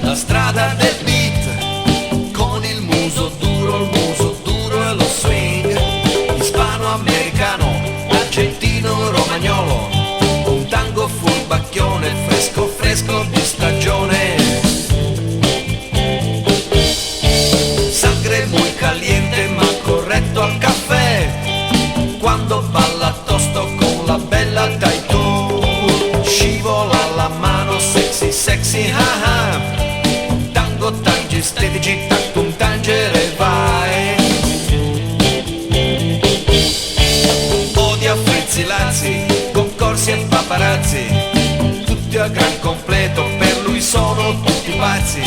la strada del beat, con il muso duro e lo swing, ispano-americano, argentino, romagnolo, un tango furbacchione, fresco fresco di stagione. Sangre muy caliente ma corretto al caffè, quando balla tosto con la bella dai tu, scivola la mano sexy sexy ah ah, tango tangi stetici tactum tangere vai. Odia frizzi lazzi, concorsi e paparazzi, tutti a gran completo, per lui sono tutti pazzi.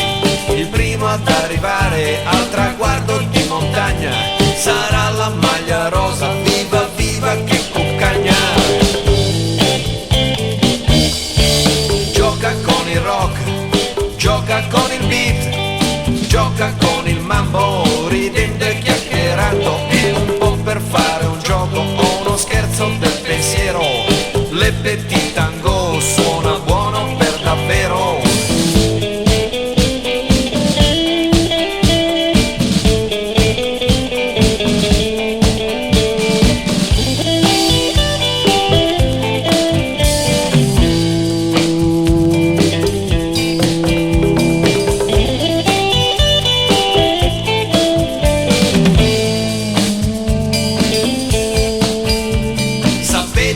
Il primo ad arrivare al traguardo di montagna sarà la maglia rosa, viva viva che cuccagna. Gioca con il rock, gioca con il beat, gioca con il mambo, ridendo e chiacchierando, e un po' per fare un gioco o uno scherzo del pensiero. Le petit tango suona buono per davvero.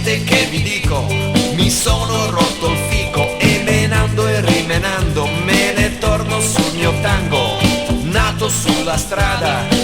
Che vi dico, mi sono rotto il fico e menando e rimenando me ne torno sul mio tango, nato sulla strada